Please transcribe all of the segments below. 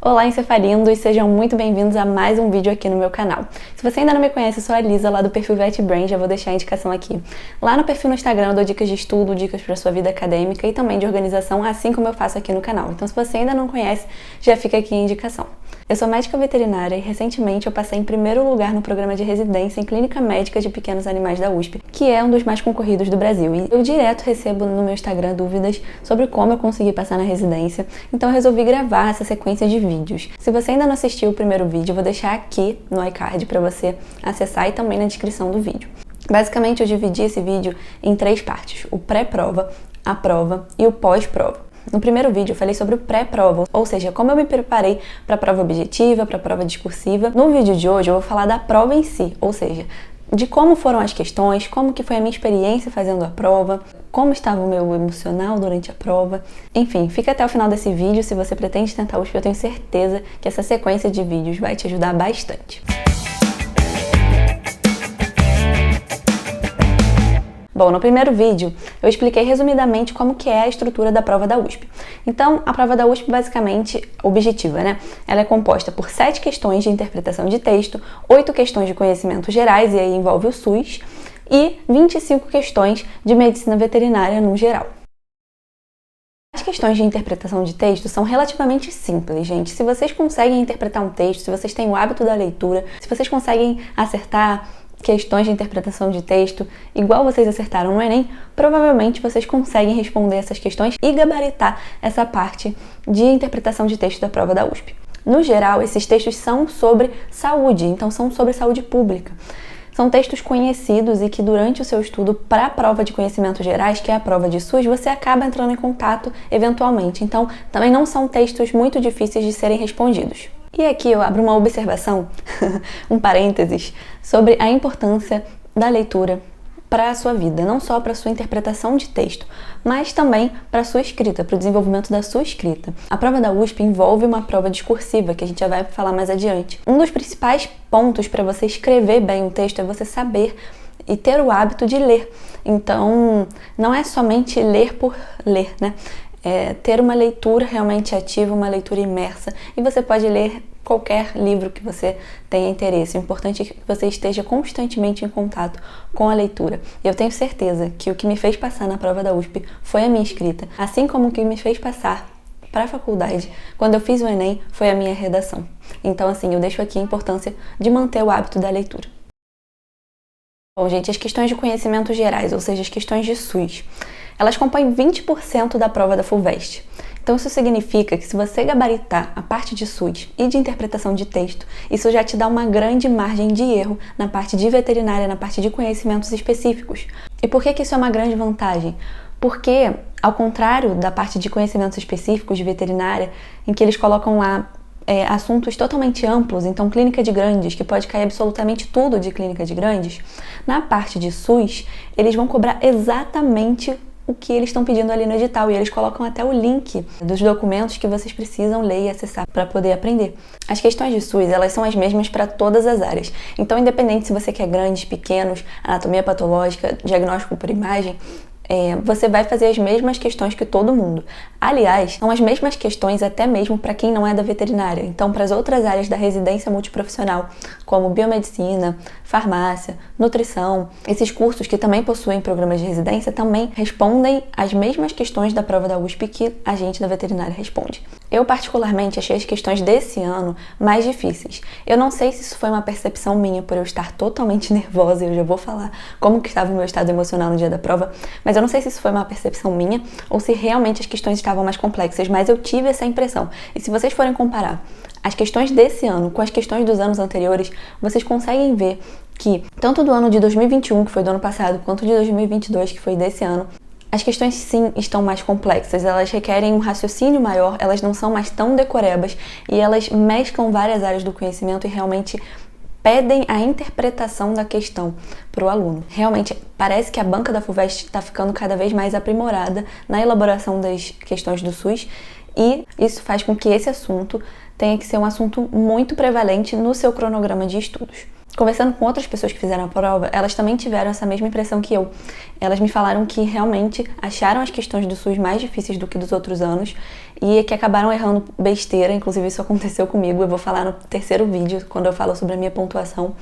Olá, encefalindos! Sejam muito bem-vindos a mais um vídeo aqui no meu canal. Se você ainda não me conhece, eu sou a Lisa, lá do perfil VetBrain, já vou deixar a indicação aqui. Lá no perfil no Instagram eu dou dicas de estudo, dicas para sua vida acadêmica e também de organização, assim como eu faço aqui no canal. Então, se você ainda não conhece, já fica aqui a indicação. Eu sou médica veterinária e recentemente eu passei em primeiro lugar no programa de residência em Clínica Médica de Pequenos Animais da USP, que é um dos mais concorridos do Brasil. E eu direto recebo no meu Instagram dúvidas sobre como eu consegui passar na residência, então eu resolvi gravar essa sequência de vídeos. Se você ainda não assistiu o primeiro vídeo, eu vou deixar aqui no iCard para você acessar e também na descrição do vídeo. Basicamente, eu dividi esse vídeo em 3 partes: o pré-prova, a prova e o pós-prova. No primeiro vídeo eu falei sobre o pré-prova, ou seja, como eu me preparei para a prova objetiva, para a prova discursiva. No vídeo de hoje eu vou falar da prova em si, ou seja, de como foram as questões, como que foi a minha experiência fazendo a prova, como estava o meu emocional durante a prova. Enfim, fica até o final desse vídeo. Se você pretende tentar USP, eu tenho certeza que essa sequência de vídeos vai te ajudar bastante. Bom, no primeiro vídeo eu expliquei resumidamente como que é a estrutura da prova da USP. Então, a prova da USP basicamente objetiva, né? Ela é composta por 7 questões de interpretação de texto, 8 questões de conhecimentos gerais, e aí envolve o SUS, e 25 questões de medicina veterinária no geral. As questões de interpretação de texto são relativamente simples, gente. Se vocês conseguem interpretar um texto, se vocês têm o hábito da leitura, se vocês conseguem acertar questões de interpretação de texto igual vocês acertaram no Enem, provavelmente vocês conseguem responder essas questões e gabaritar essa parte de interpretação de texto da prova da USP. No geral, esses textos são sobre saúde, então são sobre saúde pública. São textos conhecidos e que durante o seu estudo para a prova de conhecimentos gerais, que é a prova de SUS, você acaba entrando em contato eventualmente. Então, também não são textos muito difíceis de serem respondidos. E aqui eu abro uma observação, um parênteses, sobre a importância da leitura para a sua vida, não só para a sua interpretação de texto, mas também para a sua escrita, para o desenvolvimento da sua escrita. A prova da USP envolve uma prova discursiva, que a gente já vai falar mais adiante. Um dos principais pontos para você escrever bem um texto é você saber e ter o hábito de ler. Então, não é somente ler por ler, né? É ter uma leitura realmente ativa, uma leitura imersa, e você pode ler qualquer livro que você tenha interesse. O importante é que você esteja constantemente em contato com a leitura. Eu tenho certeza que o que me fez passar na prova da USP foi a minha escrita, assim como o que me fez passar para a faculdade, quando eu fiz o Enem, foi a minha redação. Então, assim, eu deixo aqui a importância de manter o hábito da leitura. Bom, gente, as questões de conhecimentos gerais, ou seja, as questões de SUS, elas compõem 20% da prova da FUVEST. Então isso significa que se você gabaritar a parte de SUS e de interpretação de texto, isso já te dá uma grande margem de erro na parte de veterinária, na parte de conhecimentos específicos. E por que isso é uma grande vantagem? Porque, ao contrário da parte de conhecimentos específicos de veterinária, em que eles colocam lá assuntos totalmente amplos, então clínica de grandes, que pode cair absolutamente tudo de clínica de grandes, na parte de SUS, eles vão cobrar exatamente o que eles estão pedindo ali no edital, e eles colocam até o link dos documentos que vocês precisam ler e acessar para poder aprender. As questões de SUS, elas são as mesmas para todas as áreas. Então, independente se você quer grandes, pequenos, anatomia patológica, diagnóstico por imagem, você vai fazer as mesmas questões que todo mundo. Aliás, são as mesmas questões até mesmo para quem não é da veterinária. Então, para as outras áreas da residência multiprofissional, como biomedicina, farmácia, nutrição, esses cursos que também possuem programas de residência também respondem as mesmas questões da prova da USP que a gente da veterinária responde. Eu, particularmente, achei as questões desse ano mais difíceis. Eu não sei se isso foi uma percepção minha por eu estar totalmente nervosa, eu já vou falar como que estava o meu estado emocional no dia da prova, mas eu não sei se isso foi uma percepção minha ou se realmente as questões estavam mais complexas, mas eu tive essa impressão. E se vocês forem comparar as questões desse ano com as questões dos anos anteriores, vocês conseguem ver que, tanto do ano de 2021, que foi do ano passado, quanto de 2022, que foi desse ano, as questões sim estão mais complexas, elas requerem um raciocínio maior, elas não são mais tão decorebas e elas mesclam várias áreas do conhecimento e realmente pedem a interpretação da questão para o aluno. Realmente, parece que a banca da FUVEST está ficando cada vez mais aprimorada na elaboração das questões do SUS, e isso faz com que esse assunto tenha que ser um assunto muito prevalente no seu cronograma de estudos. Conversando com outras pessoas que fizeram a prova, elas também tiveram essa mesma impressão que eu. Elas me falaram que realmente acharam as questões do SUS mais difíceis do que dos outros anos e que acabaram errando besteira, inclusive isso aconteceu comigo, eu vou falar no terceiro vídeo, quando eu falo sobre a minha pontuação.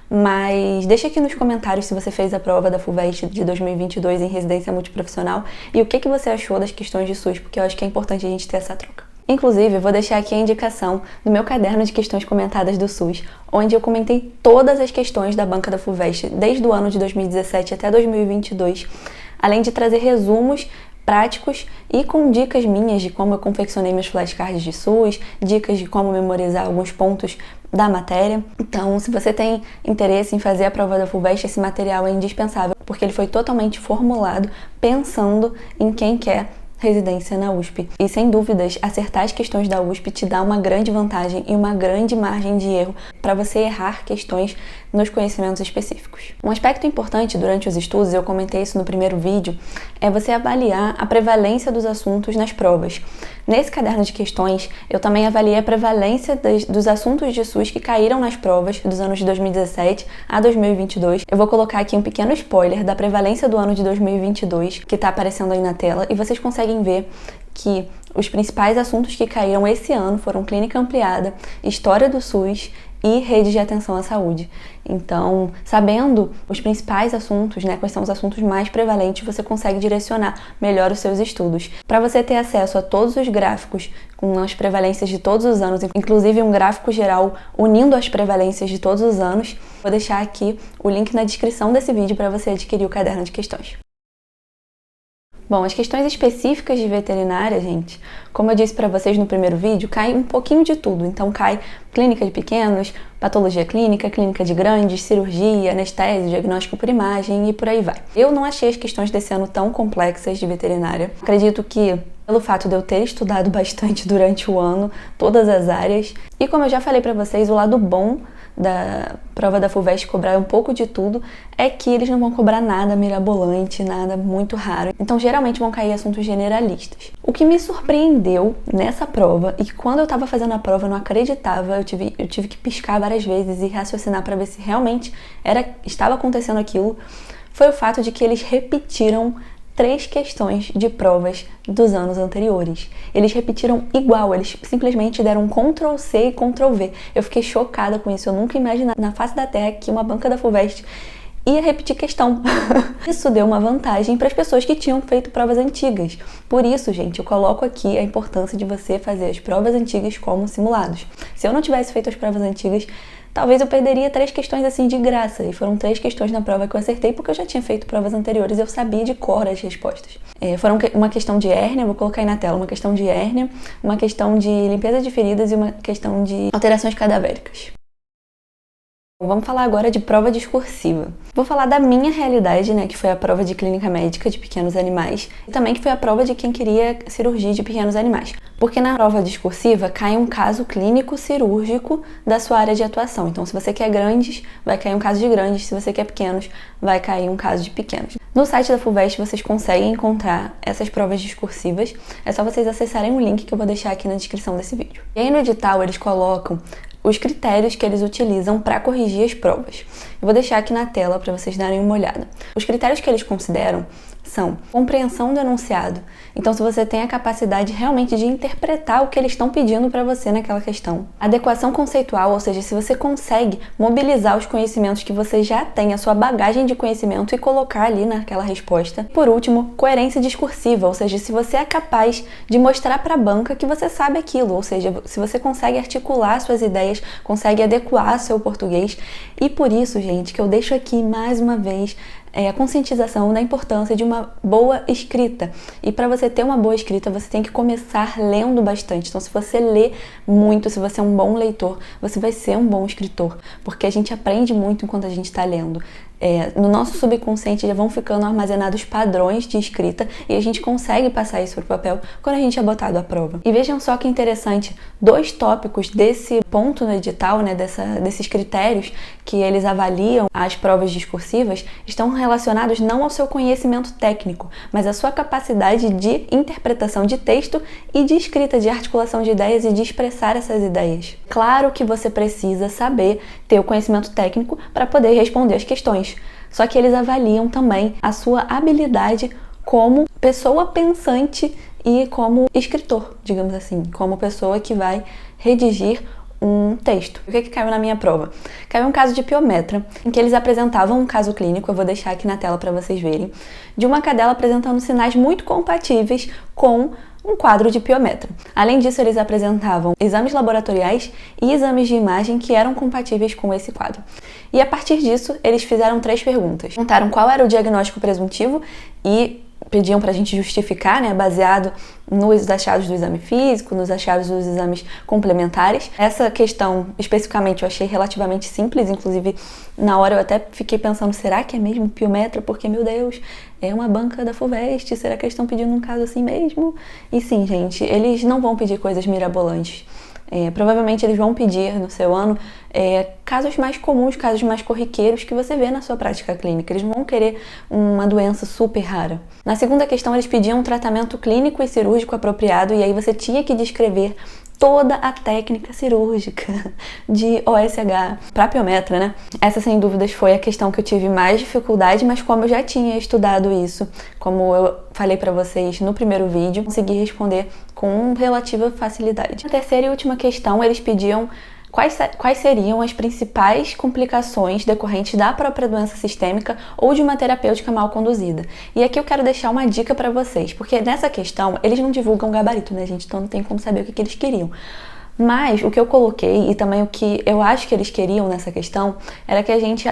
Mas deixa aqui nos comentários se você fez a prova da FUVEST de 2022 em residência multiprofissional e o que você achou das questões de SUS, porque eu acho que é importante a gente ter essa troca. Inclusive, eu vou deixar aqui a indicação do meu caderno de questões comentadas do SUS, onde eu comentei todas as questões da banca da FUVEST, desde o ano de 2017 até 2022, além de trazer resumos práticos e com dicas minhas de como eu confeccionei meus flashcards de SUS, dicas de como memorizar alguns pontos da matéria. Então, se você tem interesse em fazer a prova da FUVEST, esse material é indispensável, porque ele foi totalmente formulado pensando em quem quer residência na USP. E sem dúvidas, acertar as questões da USP te dá uma grande vantagem e uma grande margem de erro para você errar questões nos conhecimentos específicos. Um aspecto importante durante os estudos, eu comentei isso no primeiro vídeo, é você avaliar a prevalência dos assuntos nas provas. Nesse caderno de questões, eu também avaliei a prevalência dos assuntos de SUS que caíram nas provas dos anos de 2017 a 2022. Eu vou colocar aqui um pequeno spoiler da prevalência do ano de 2022, que está aparecendo aí na tela, e vocês conseguem ver que os principais assuntos que caíram esse ano foram clínica ampliada, história do SUS e rede de atenção à saúde. Então, sabendo os principais assuntos, quais são os assuntos mais prevalentes, você consegue direcionar melhor os seus estudos. Para você ter acesso a todos os gráficos com as prevalências de todos os anos, inclusive um gráfico geral unindo as prevalências de todos os anos, vou deixar aqui o link na descrição desse vídeo para você adquirir o caderno de questões. Bom, as questões específicas de veterinária, gente, como eu disse para vocês no primeiro vídeo, cai um pouquinho de tudo. Então cai clínica de pequenos, patologia clínica, clínica de grandes, cirurgia, anestésio, diagnóstico por imagem e por aí vai. Eu não achei as questões desse ano tão complexas de veterinária. Acredito que pelo fato de eu ter estudado bastante durante o ano, todas as áreas, e como eu já falei para vocês, o lado bom da prova da FUVEST cobrar um pouco de tudo é que eles não vão cobrar nada mirabolante, nada muito raro. Então, geralmente vão cair assuntos generalistas. O que me surpreendeu nessa prova, e que quando eu estava fazendo a prova eu não acreditava, eu tive que piscar várias vezes e raciocinar para ver se realmente estava acontecendo aquilo, foi o fato de que eles repetiram 3 questões de provas dos anos anteriores. Eles repetiram igual, eles simplesmente deram um Ctrl+C e Ctrl+V. Eu fiquei chocada com isso, eu nunca imaginava na face da Terra que uma banca da FUVEST ia repetir questão. Isso deu uma vantagem para as pessoas que tinham feito provas antigas. Por isso, gente, eu coloco aqui a importância de você fazer as provas antigas como simulados. Se eu não tivesse feito as provas antigas, talvez eu perderia 3 questões assim de graça. E foram 3 questões na prova que eu acertei porque eu já tinha feito provas anteriores e eu sabia de cor as respostas. Foram uma questão de hérnia, vou colocar aí na tela, uma questão de hérnia, uma questão de limpeza de feridas e uma questão de alterações cadavéricas. Vamos falar agora de prova discursiva. Vou falar da minha realidade, que foi a prova de clínica médica de pequenos animais e também que foi a prova de quem queria cirurgia de pequenos animais. Porque na prova discursiva cai um caso clínico cirúrgico da sua área de atuação. Então, se você quer grandes, vai cair um caso de grandes. Se você quer pequenos, vai cair um caso de pequenos. No site da FUVEST vocês conseguem encontrar essas provas discursivas. É só vocês acessarem o link que eu vou deixar aqui na descrição desse vídeo. E aí no edital eles colocam os critérios que eles utilizam para corrigir as provas. Eu vou deixar aqui na tela para vocês darem uma olhada. Os critérios que eles consideram são compreensão do enunciado. Então, se você tem a capacidade realmente de interpretar o que eles estão pedindo para você naquela questão. Adequação conceitual, ou seja, se você consegue mobilizar os conhecimentos que você já tem, a sua bagagem de conhecimento e colocar ali naquela resposta. Por último, coerência discursiva, ou seja, se você é capaz de mostrar para a banca que você sabe aquilo, ou seja, se você consegue articular suas ideias, consegue adequar seu português. E por isso, gente, que eu deixo aqui mais uma vez a conscientização da importância de uma boa escrita. E para você ter uma boa escrita, você tem que começar lendo bastante. Então, se você lê muito, se você é um bom leitor, você vai ser um bom escritor, porque a gente aprende muito enquanto a gente está lendo. no nosso subconsciente já vão ficando armazenados padrões de escrita e a gente consegue passar isso para o papel quando a gente é botado à prova. E vejam só que interessante, 2 tópicos desse ponto no edital, né, desses critérios que eles avaliam as provas discursivas, estão relacionados não ao seu conhecimento técnico, mas à sua capacidade de interpretação de texto e de escrita, de articulação de ideias e de expressar essas ideias. Claro que você precisa saber ter o conhecimento técnico para poder responder as questões, só que eles avaliam também a sua habilidade como pessoa pensante e como escritor, digamos assim, como pessoa que vai redigir um texto. O que caiu na minha prova? Caiu um caso de piometra, em que eles apresentavam um caso clínico, eu vou deixar aqui na tela para vocês verem, de uma cadela apresentando sinais muito compatíveis com um quadro de piometra. Além disso, eles apresentavam exames laboratoriais e exames de imagem que eram compatíveis com esse quadro. E a partir disso, eles fizeram 3 perguntas. Perguntaram qual era o diagnóstico presuntivo e pediam para a gente justificar, né, baseado nos achados do exame físico, nos achados dos exames complementares. Essa questão, especificamente, eu achei relativamente simples, inclusive, na hora eu até fiquei pensando, será que é mesmo piometra? Porque, meu Deus, é uma banca da FUVEST, será que eles estão pedindo um caso assim mesmo? E sim, gente, eles não vão pedir coisas mirabolantes. Provavelmente eles vão pedir no seu ano casos mais comuns, casos mais corriqueiros que você vê na sua prática clínica. Eles não vão querer uma doença super rara. Na segunda questão, eles pediam um tratamento clínico e cirúrgico apropriado e aí você tinha que descrever toda a técnica cirúrgica de OSH para piometra, né? Essa, sem dúvidas, foi a questão que eu tive mais dificuldade, mas como eu já tinha estudado isso, como eu falei para vocês no primeiro vídeo, consegui responder com relativa facilidade. Na terceira e última questão, eles pediam quais seriam as principais complicações decorrentes da própria doença sistêmica ou de uma terapêutica mal conduzida. E aqui eu quero deixar uma dica para vocês, porque nessa questão eles não divulgam gabarito, né, gente? Então não tem como saber o que eles queriam. Mas o que eu coloquei e também o que eu acho que eles queriam nessa questão era que a gente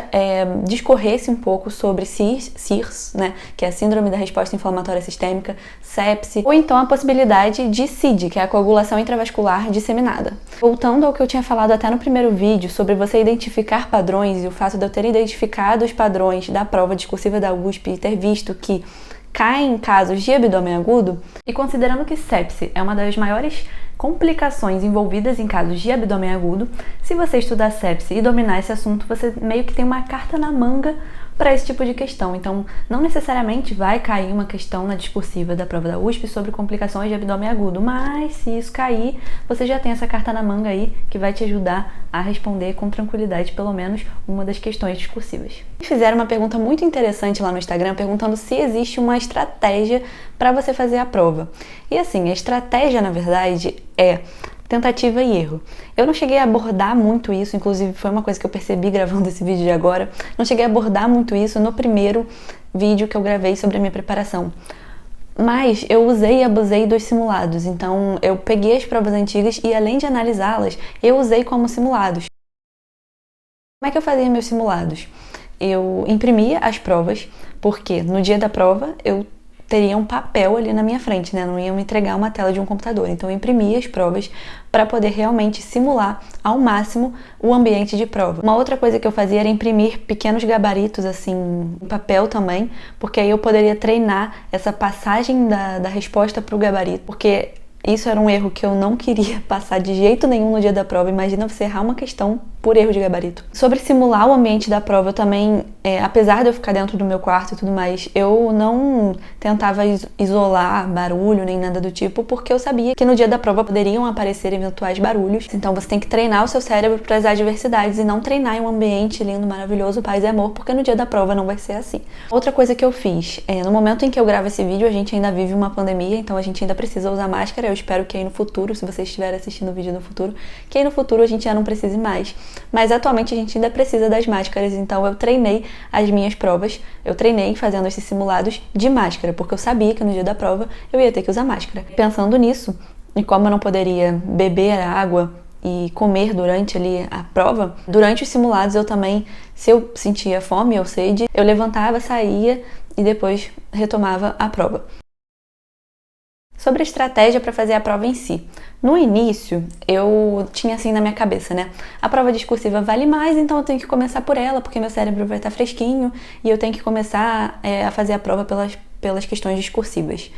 discorresse um pouco sobre SIRS, né, que é a Síndrome da Resposta Inflamatória Sistêmica, sepse, ou então a possibilidade de SID, que é a coagulação intravascular disseminada. Voltando ao que eu tinha falado até no primeiro vídeo sobre você identificar padrões e o fato de eu ter identificado os padrões da prova discursiva da USP e ter visto que caem em casos de abdômen agudo, e considerando que sepse é uma das maiores complicações envolvidas em casos de abdômen agudo, se você estudar sepse e dominar esse assunto, você meio que tem uma carta na manga para esse tipo de questão. Então, não necessariamente vai cair uma questão na discursiva da prova da USP sobre complicações de abdômen agudo, mas se isso cair, você já tem essa carta na manga aí que vai te ajudar a responder com tranquilidade pelo menos uma das questões discursivas. Fizeram uma pergunta muito interessante lá no Instagram, perguntando se existe uma estratégia para você fazer a prova. E assim, a estratégia, na verdade, é tentativa e erro. Eu não cheguei a abordar muito isso, inclusive foi uma coisa que eu percebi gravando esse vídeo de agora, não cheguei a abordar muito isso no primeiro vídeo que eu gravei sobre a minha preparação. Mas eu usei e abusei dos simulados, então eu peguei as provas antigas e além de analisá-las, eu usei como simulados. Como é que eu fazia meus simulados? Eu imprimia as provas, porque no dia da prova eu teria um papel ali na minha frente, né? Não ia me entregar uma tela de um computador. Então eu imprimia as provas para poder realmente simular ao máximo o ambiente de prova. Uma outra coisa que eu fazia era imprimir pequenos gabaritos, assim, em papel também, porque aí eu poderia treinar essa passagem da resposta para o gabarito, porque isso era um erro que eu não queria passar de jeito nenhum no dia da prova. Imagina você errar uma questão por erro de gabarito. Sobre simular o ambiente da prova, eu também, apesar de eu ficar dentro do meu quarto e tudo mais, eu não tentava isolar barulho nem nada do tipo, porque eu sabia que no dia da prova poderiam aparecer eventuais barulhos. Então você tem que treinar o seu cérebro para as adversidades e não treinar em um ambiente lindo, maravilhoso, paz e amor, porque no dia da prova não vai ser assim. Outra coisa que eu fiz, no momento em que eu gravo esse vídeo, a gente ainda vive uma pandemia, então a gente ainda precisa usar máscara. Eu espero que aí no futuro, se vocês estiverem assistindo o vídeo no futuro, que aí no futuro a gente já não precise mais. Mas atualmente a gente ainda precisa das máscaras, então eu treinei as minhas provas, eu treinei fazendo esses simulados de máscara, porque eu sabia que no dia da prova eu ia ter que usar máscara. Pensando nisso, e como eu não poderia beber água e comer durante ali a prova, durante os simulados eu também, se eu sentia fome ou sede, eu levantava, saía e depois retomava a prova. Sobre a estratégia para fazer a prova em si. No início, eu tinha assim na minha cabeça, né? A prova discursiva vale mais, então eu tenho que começar por ela, porque meu cérebro vai estar fresquinho e eu tenho que começar a fazer a prova pelas questões discursivas.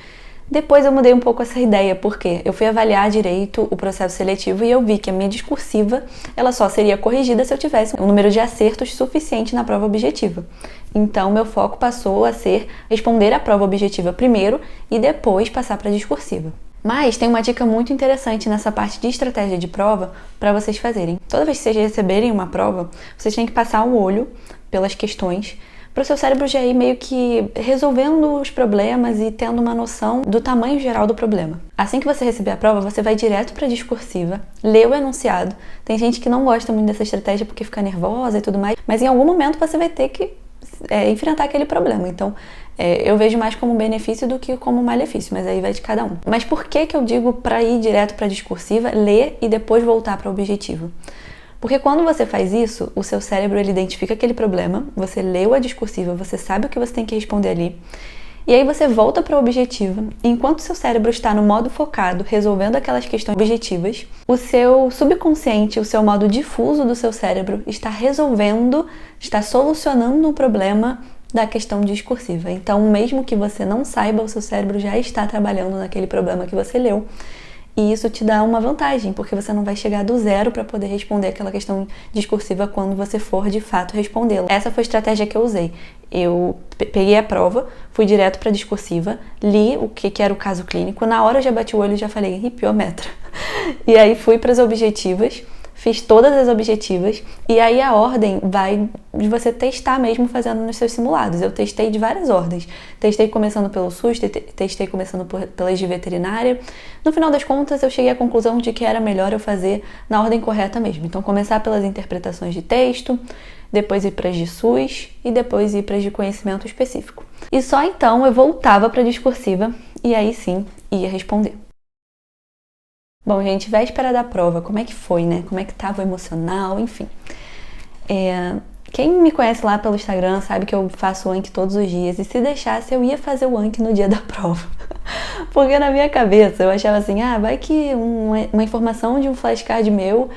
Depois eu mudei um pouco essa ideia, porque eu fui avaliar direito o processo seletivo e eu vi que a minha discursiva, ela só seria corrigida se eu tivesse um número de acertos suficiente na prova objetiva. Então, meu foco passou a ser responder a prova objetiva primeiro e depois passar para a discursiva. Mas tem uma dica muito interessante nessa parte de estratégia de prova para vocês fazerem. Toda vez que vocês receberem uma prova, vocês têm que passar o olho pelas questões para o seu cérebro já ir meio que resolvendo os problemas e tendo uma noção do tamanho geral do problema. Assim que você receber a prova, você vai direto para a discursiva, lê o enunciado. Tem gente que não gosta muito dessa estratégia porque fica nervosa e tudo mais, mas em algum momento você vai ter que enfrentar aquele problema. Então, eu vejo mais como benefício do que como malefício, mas aí vai de cada um. Mas por que eu digo para ir direto para a discursiva, ler e depois voltar para o objetivo? Porque quando você faz isso, o seu cérebro ele identifica aquele problema, você leu a discursiva, você sabe o que você tem que responder ali, e aí você volta para o objetivo, e enquanto o seu cérebro está no modo focado, resolvendo aquelas questões objetivas, o seu subconsciente, o seu modo difuso do seu cérebro está resolvendo, está solucionando um problema da questão discursiva. Então, mesmo que você não saiba, o seu cérebro já está trabalhando naquele problema que você leu. E isso te dá uma vantagem, porque você não vai chegar do zero para poder responder aquela questão discursiva quando você for de fato respondê-la. Essa foi a estratégia que eu usei. Eu peguei a prova, fui direto para a discursiva, li o que era o caso clínico, na hora eu já bati o olho e já falei, piometra. E aí fui para as objetivas, fiz todas as objetivas e aí a ordem vai de você testar mesmo fazendo nos seus simulados. Eu testei de várias ordens. Testei começando pelo SUS, testei começando pelas de veterinária. No final das contas, eu cheguei à conclusão de que era melhor eu fazer na ordem correta mesmo. Então, começar pelas interpretações de texto, depois ir para as de SUS e depois ir para as de conhecimento específico. E só então eu voltava para a discursiva e aí sim ia responder. Bom, gente, véspera da prova, como é que foi, né? Como é que tava o emocional, enfim. Quem me conhece lá pelo Instagram sabe que eu faço o Anki todos os dias e se deixasse eu ia fazer o Anki no dia da prova. Porque na minha cabeça eu achava assim, vai que uma informação de um flashcard meu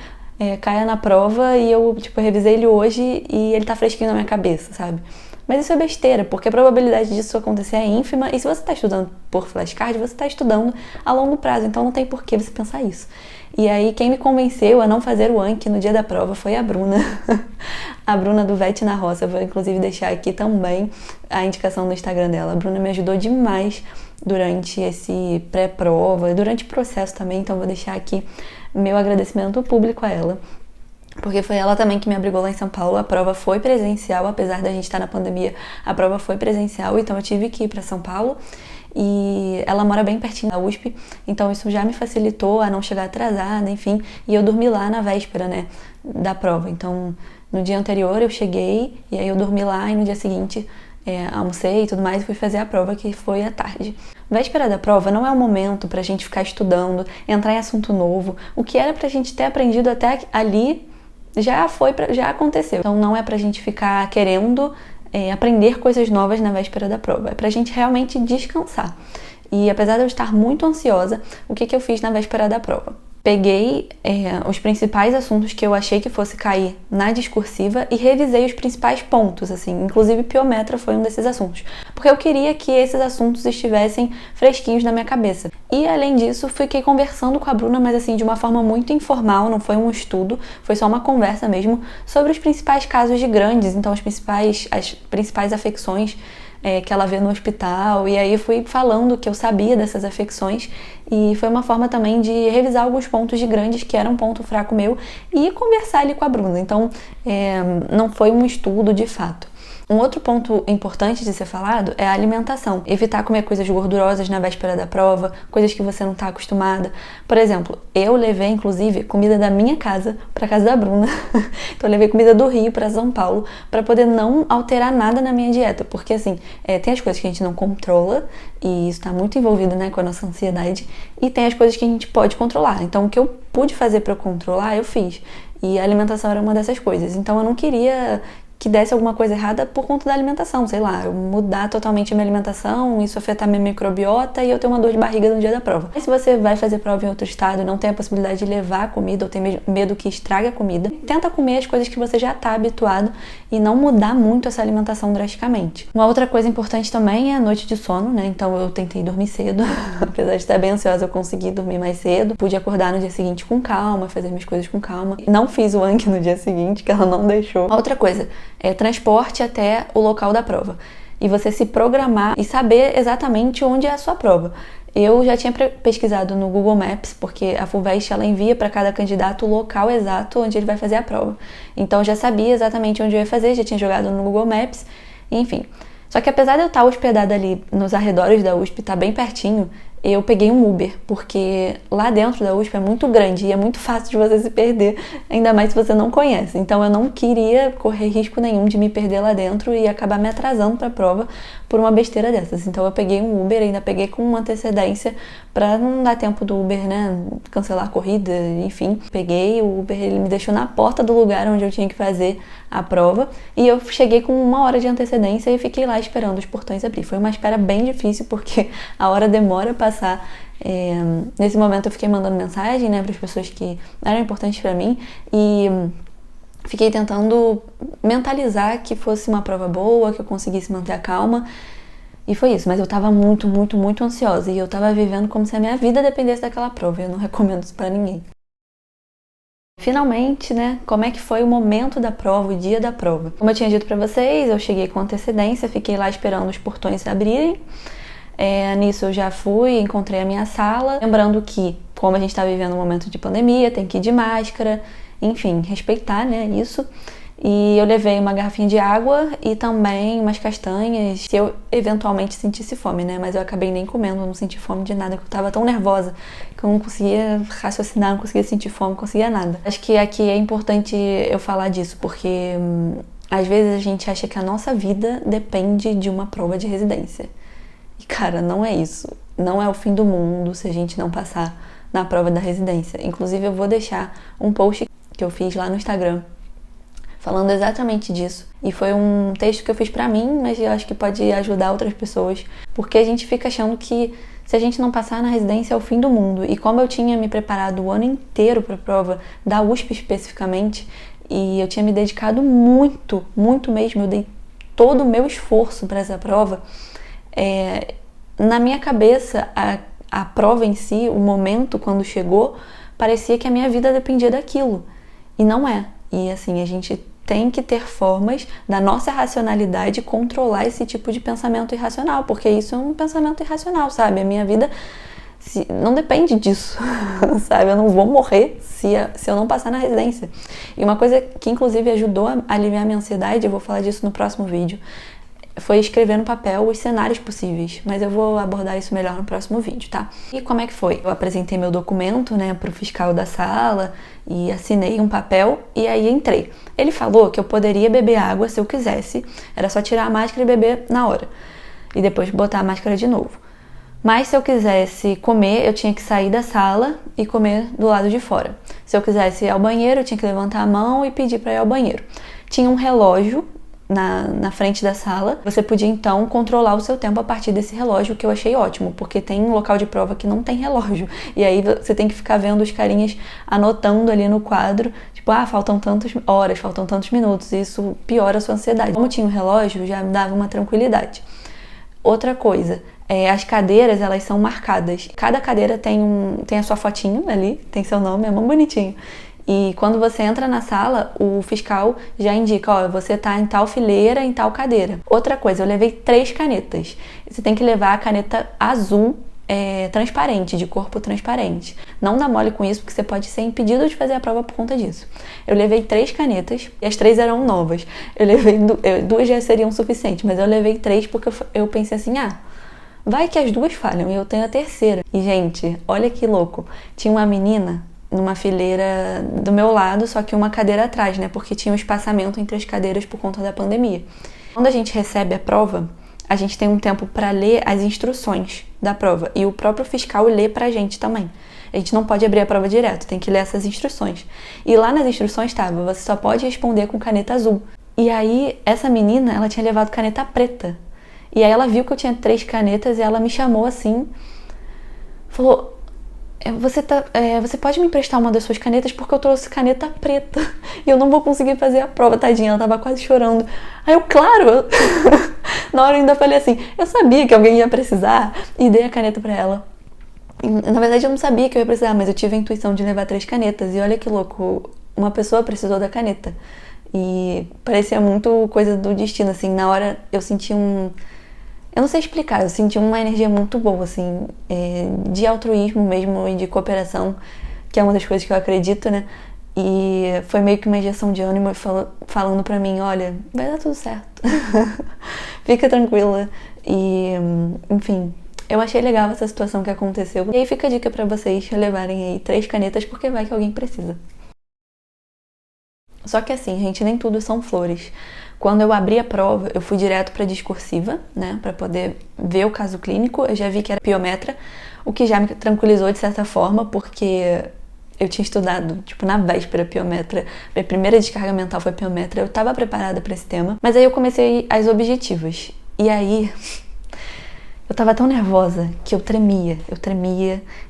caia na prova e eu, revisei ele hoje e ele tá fresquinho na minha cabeça, sabe? Mas isso é besteira, porque a probabilidade disso acontecer é ínfima e se você está estudando por flashcard, você está estudando a longo prazo, então não tem por que você pensar isso. E aí quem me convenceu a não fazer o Anki no dia da prova foi a Bruna, a Bruna do Vet na Roça. Eu vou inclusive deixar aqui também a indicação no Instagram dela. A Bruna me ajudou demais durante esse pré-prova e durante o processo também, então vou deixar aqui meu agradecimento público a ela. Porque foi ela também que me abrigou lá em São Paulo. A prova foi presencial, apesar da gente estar na pandemia, a prova foi presencial, então eu tive que ir para São Paulo. E ela mora bem pertinho da USP, então isso já me facilitou a não chegar atrasada, enfim. E eu dormi lá na véspera, né, da prova. Então, no dia anterior eu cheguei, e aí eu dormi lá, e no dia seguinte almocei e tudo mais, e fui fazer a prova, que foi à tarde. Véspera da prova não é o momento pra gente ficar estudando, entrar em assunto novo. O que era pra gente ter aprendido até ali já aconteceu. Então não é pra gente ficar querendo aprender coisas novas na véspera da prova. É pra gente realmente descansar. E apesar de eu estar muito ansiosa, o que eu fiz na véspera da prova? Peguei os principais assuntos que eu achei que fosse cair na discursiva e revisei os principais pontos, assim, inclusive piometra foi um desses assuntos, porque eu queria que esses assuntos estivessem fresquinhos na minha cabeça. E além disso, fiquei conversando com a Bruna, mas assim, de uma forma muito informal, não foi um estudo, foi só uma conversa mesmo, sobre os principais casos de grandes, então as principais afecções que ela vê no hospital, e aí eu fui falando que eu sabia dessas afecções e foi uma forma também de revisar alguns pontos de grandes que eram um ponto fraco meu e conversar ali com a Bruna. Então não foi um estudo de fato. Um outro ponto importante de ser falado é a alimentação. Evitar comer coisas gordurosas na véspera da prova, coisas que você não está acostumada. Por exemplo, eu levei, inclusive, comida da minha casa para casa da Bruna. Então eu levei comida do Rio para São Paulo para poder não alterar nada na minha dieta. Porque, assim, tem as coisas que a gente não controla e isso está muito envolvido, né, com a nossa ansiedade. E tem as coisas que a gente pode controlar. Então o que eu pude fazer para controlar, eu fiz. E a alimentação era uma dessas coisas. Então eu não queria que desse alguma coisa errada por conta da alimentação, sei lá, eu mudar totalmente a minha alimentação, isso afetar minha microbiota e eu ter uma dor de barriga no dia da prova. Mas se você vai fazer prova em outro estado e não tem a possibilidade de levar a comida ou tem medo que estrague a comida, tenta comer as coisas que você já está habituado e não mudar muito essa alimentação drasticamente. Uma outra coisa importante também é a noite de sono, né? Então eu tentei dormir cedo, apesar de estar bem ansiosa, eu consegui dormir mais cedo, pude acordar no dia seguinte com calma, fazer minhas coisas com calma. Não fiz o Anki no dia seguinte, que ela não deixou. Outra coisa é transporte até o local da prova. E você se programar e saber exatamente onde é a sua prova. Eu já tinha pesquisado no Google Maps, porque a FUVEST ela envia para cada candidato o local exato onde ele vai fazer a prova. Então eu já sabia exatamente onde eu ia fazer, já tinha jogado no Google Maps, enfim. Só que apesar de eu estar hospedada ali nos arredores da USP, tá bem pertinho, eu peguei um Uber, porque lá dentro da USP é muito grande e é muito fácil de você se perder, ainda mais se você não conhece. Então eu não queria correr risco nenhum de me perder lá dentro e acabar me atrasando para a prova por uma besteira dessas. Então eu peguei um Uber, ainda peguei com uma antecedência para não dar tempo do Uber, né, cancelar a corrida, enfim. Peguei o Uber, ele me deixou na porta do lugar onde eu tinha que fazer a prova e eu cheguei com 1 hora de antecedência e fiquei lá esperando os portões abrir. Foi uma espera bem difícil porque a hora demora para passar. Nesse momento eu fiquei mandando mensagem, né, para as pessoas que eram importantes para mim e fiquei tentando mentalizar que fosse uma prova boa, que eu conseguisse manter a calma. E foi isso, mas eu tava muito, muito, muito ansiosa e eu tava vivendo como se a minha vida dependesse daquela prova. Eu não recomendo isso para ninguém. Finalmente, né, como é que foi o momento da prova, o dia da prova? Como eu tinha dito para vocês, eu cheguei com antecedência, fiquei lá esperando os portões abrirem. Nisso eu já fui, encontrei a minha sala, lembrando que, como a gente está vivendo um momento de pandemia, tem que ir de máscara, enfim, respeitar, né, isso. E eu levei uma garrafinha de água e também umas castanhas, se eu eventualmente sentisse fome, né, mas eu acabei nem comendo, não senti fome de nada, porque eu tava tão nervosa que eu não conseguia raciocinar, não conseguia sentir fome, não conseguia nada. Acho que aqui é importante eu falar disso, porque às vezes a gente acha que a nossa vida depende de uma prova de residência. E cara, não é isso. Não é o fim do mundo se a gente não passar na prova da residência. Inclusive eu vou deixar um post que eu fiz lá no Instagram falando exatamente disso. E foi um texto que eu fiz pra mim, mas eu acho que pode ajudar outras pessoas. Porque a gente fica achando que se a gente não passar na residência é o fim do mundo. E como eu tinha me preparado o ano inteiro pra prova da USP especificamente, e eu tinha me dedicado muito, muito mesmo, eu dei todo o meu esforço pra essa prova, na minha cabeça, a prova em si, o momento quando chegou, parecia que a minha vida dependia daquilo. E não é. E assim, a gente tem que ter formas da nossa racionalidade controlar esse tipo de pensamento irracional, porque isso é um pensamento irracional, sabe? A minha vida não depende disso, sabe? Eu não vou morrer se eu não passar na residência. E uma coisa que inclusive ajudou a aliviar minha ansiedade, eu vou falar disso no próximo vídeo, foi escrever no papel os cenários possíveis, mas eu vou abordar isso melhor no próximo vídeo, tá? E como é que foi? Eu apresentei meu documento, né, pro fiscal da sala e assinei um papel e aí entrei. Ele falou que eu poderia beber água se eu quisesse, era só tirar a máscara e beber na hora, e depois botar a máscara de novo. Mas se eu quisesse comer, eu tinha que sair da sala e comer do lado de fora. Se eu quisesse ir ao banheiro, eu tinha que levantar a mão e pedir para ir ao banheiro. Tinha um relógio na frente da sala, você podia então controlar o seu tempo a partir desse relógio, que eu achei ótimo, porque tem um local de prova que não tem relógio, e aí você tem que ficar vendo os carinhas anotando ali no quadro, tipo, faltam tantas horas, faltam tantos minutos, e isso piora a sua ansiedade. Como tinha um relógio, já me dava uma tranquilidade. Outra coisa, as cadeiras, elas são marcadas, cada cadeira tem a sua fotinho ali, tem seu nome, é muito bonitinho. E quando você entra na sala, o fiscal já indica, você tá em tal fileira, em tal cadeira. Outra coisa, eu levei 3 canetas. Você tem que levar a caneta azul transparente, de corpo transparente. Não dá mole com isso, porque você pode ser impedido de fazer a prova por conta disso. Eu levei 3 canetas, e as 3 eram novas. Eu levei 2 já seriam suficientes, mas eu levei 3 porque eu pensei assim, vai que as 2 falham e eu tenho a terceira. E gente, olha que louco, tinha uma menina numa fileira do meu lado, só que uma cadeira atrás, né? Porque tinha um espaçamento entre as cadeiras por conta da pandemia. Quando a gente recebe a prova, a gente tem um tempo para ler as instruções da prova. E o próprio fiscal lê pra gente também. A gente não pode abrir a prova direto, tem que ler essas instruções. E lá nas instruções estava, você só pode responder com caneta azul. E aí, essa menina, ela tinha levado caneta preta. E aí ela viu que eu tinha 3 canetas e ela me chamou assim, falou, você pode me emprestar uma das suas canetas porque eu trouxe caneta preta e eu não vou conseguir fazer a prova, tadinha, ela tava quase chorando. Aí eu, claro, na hora eu ainda falei assim, eu sabia que alguém ia precisar e dei a caneta pra ela. Na verdade eu não sabia que eu ia precisar, mas eu tive a intuição de levar 3 canetas e olha que louco, uma pessoa precisou da caneta. E parecia muito coisa do destino, assim, na hora eu senti eu não sei explicar, eu senti uma energia muito boa, assim, de altruísmo mesmo e de cooperação, que é uma das coisas que eu acredito, né? E foi meio que uma injeção de ânimo falando pra mim, olha, vai dar tudo certo, fica tranquila. E, enfim, eu achei legal essa situação que aconteceu. E aí fica a dica pra vocês levarem aí 3 canetas, porque vai que alguém precisa. Só que assim, gente, nem tudo são flores. Quando eu abri a prova, eu fui direto para discursiva, né, para poder ver o caso clínico. Eu já vi que era piometra, o que já me tranquilizou de certa forma, porque eu tinha estudado, tipo, na véspera piometra. Minha primeira descarga mental foi piometra. Eu tava preparada para esse tema. Mas aí eu comecei as objetivas. E aí eu tava tão nervosa que eu tremia,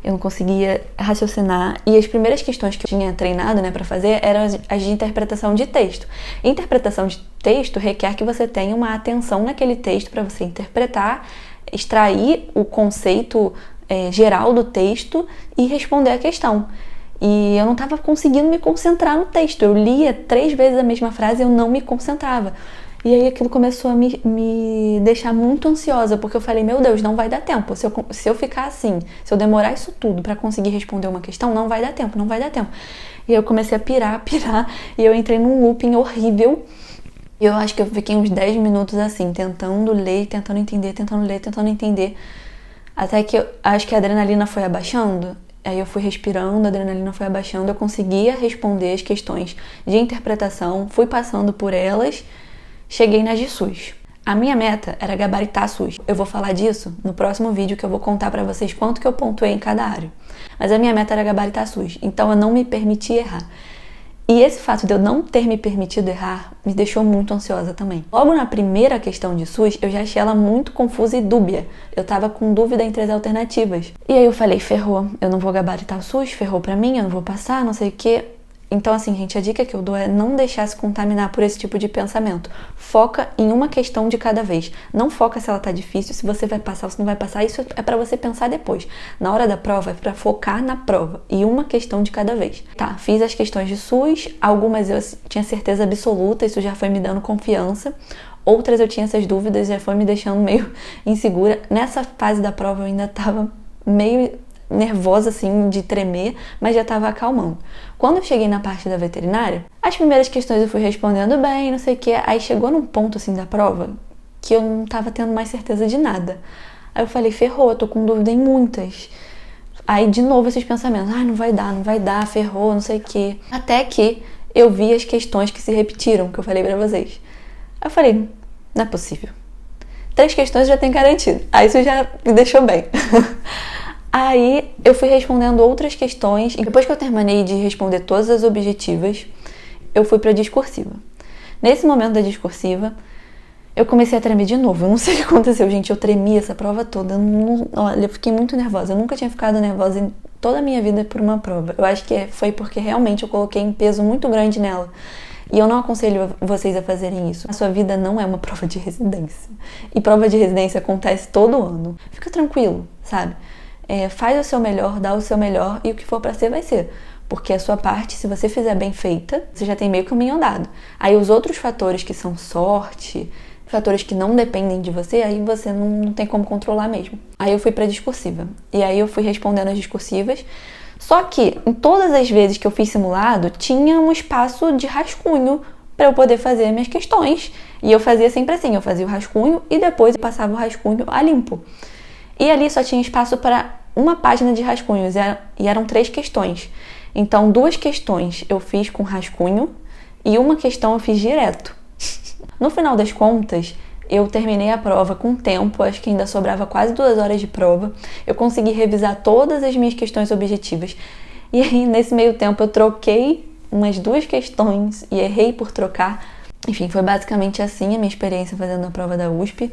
eu não conseguia raciocinar. E as primeiras questões que eu tinha treinado, né, pra fazer eram as de interpretação de texto. Interpretação de texto requer que você tenha uma atenção naquele texto para você interpretar, extrair o conceito geral do texto e responder a questão. E eu não tava conseguindo me concentrar no texto. Eu lia 3 vezes a mesma frase e eu não me concentrava. E aí aquilo começou a me deixar muito ansiosa, porque eu falei, meu Deus, não vai dar tempo. Se eu ficar assim, se eu demorar isso tudo pra conseguir responder uma questão, não vai dar tempo. E aí eu comecei a pirar, e eu entrei num looping horrível. E eu acho que eu fiquei uns 10 minutos assim, tentando ler, tentando entender, tentando ler, tentando entender. Até que eu acho que a adrenalina foi abaixando. Aí eu fui respirando, a adrenalina foi abaixando, eu conseguia responder as questões de interpretação, fui passando por elas. Cheguei nas de SUS. A minha meta era gabaritar a SUS. Eu vou falar disso no próximo vídeo, que eu vou contar pra vocês quanto que eu pontuei em cada área. Mas a minha meta era gabaritar a SUS, então eu não me permiti errar. E esse fato de eu não ter me permitido errar me deixou muito ansiosa também. Logo na primeira questão de SUS, eu já achei ela muito confusa e dúbia. Eu tava com dúvida entre as alternativas. E aí eu falei, ferrou, eu não vou gabaritar o SUS, ferrou pra mim, eu não vou passar, não sei o quê. Então, assim, gente, a dica que eu dou é não deixar se contaminar por esse tipo de pensamento. Foca em uma questão de cada vez. Não foca se ela tá difícil, se você vai passar ou se não vai passar. Isso é pra você pensar depois. Na hora da prova, é pra focar na prova. E uma questão de cada vez. Tá, fiz as questões de SUS. Algumas eu tinha certeza absoluta, isso já foi me dando confiança. Outras eu tinha essas dúvidas, já foi me deixando meio insegura. Nessa fase da prova eu ainda tava meio nervosa, assim, de tremer, mas já tava acalmando. Quando eu cheguei na parte da veterinária, as primeiras questões eu fui respondendo bem, não sei o que, aí chegou num ponto, assim, da prova, que eu não tava tendo mais certeza de nada. Aí eu falei, ferrou, eu tô com dúvida em muitas. Aí, de novo, esses pensamentos, não vai dar, ferrou, não sei o que. Até que eu vi as questões que se repetiram, que eu falei pra vocês. Aí eu falei, não é possível. 3 questões já tem garantido. Aí isso já me deixou bem. Aí eu fui respondendo outras questões e depois que eu terminei de responder todas as objetivas, eu fui para a discursiva. Nesse momento da discursiva, eu comecei a tremer de novo. Eu não sei o que aconteceu, gente. Eu tremi essa prova toda. Olha, eu fiquei muito nervosa. Eu nunca tinha ficado nervosa em toda a minha vida por uma prova. Eu acho que foi porque realmente eu coloquei um peso muito grande nela. E eu não aconselho vocês a fazerem isso. A sua vida não é uma prova de residência. E prova de residência acontece todo ano. Fica tranquilo, sabe? Faz o seu melhor, dá o seu melhor e o que for pra ser, vai ser. Porque a sua parte, se você fizer bem feita, você já tem meio caminho andado. Aí os outros fatores que são sorte, fatores que não dependem de você, aí você não tem como controlar mesmo. Aí eu fui pra discursiva. E aí eu fui respondendo as discursivas. Só que, em todas as vezes que eu fiz simulado, tinha um espaço de rascunho para eu poder fazer minhas questões. E eu fazia sempre assim, eu fazia o rascunho e depois eu passava o rascunho a limpo. E ali só tinha espaço para uma página de rascunhos, e eram 3 questões. Então, 2 questões eu fiz com rascunho e uma questão eu fiz direto. No final das contas, eu terminei a prova com tempo, acho que ainda sobrava quase 2 horas de prova. Eu consegui revisar todas as minhas questões objetivas. E aí, nesse meio tempo, eu troquei umas 2 questões e errei por trocar. Enfim, foi basicamente assim a minha experiência fazendo a prova da USP.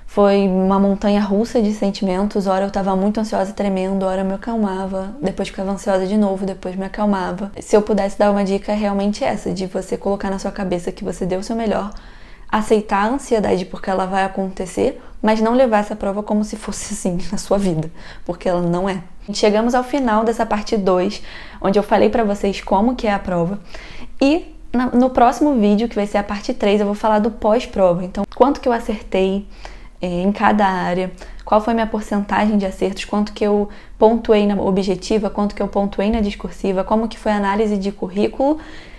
Foi uma montanha russa de sentimentos. Ora eu tava muito ansiosa, tremendo, ora eu me acalmava, depois ficava ansiosa de novo, depois me acalmava. Se eu pudesse dar uma dica, é realmente essa, de você colocar na sua cabeça que você deu o seu melhor, aceitar a ansiedade porque ela vai acontecer, mas não levar essa prova como se fosse assim na sua vida, porque ela não é. Chegamos ao final dessa parte 2, onde eu falei pra vocês como que é a prova, e no próximo vídeo, que vai ser a parte 3, eu vou falar do pós-prova. Então, quanto que eu acertei em cada área, qual foi a minha porcentagem de acertos, quanto que eu pontuei na objetiva, quanto que eu pontuei na discursiva, como que foi a análise de currículo,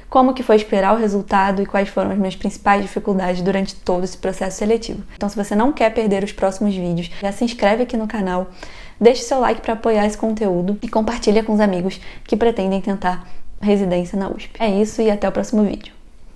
como que foi esperar o resultado e quais foram as minhas principais dificuldades durante todo esse processo seletivo. Então, se você não quer perder os próximos vídeos, já se inscreve aqui no canal, deixe seu like para apoiar esse conteúdo e compartilha com os amigos que pretendem tentar residência na USP. É isso e até o próximo vídeo.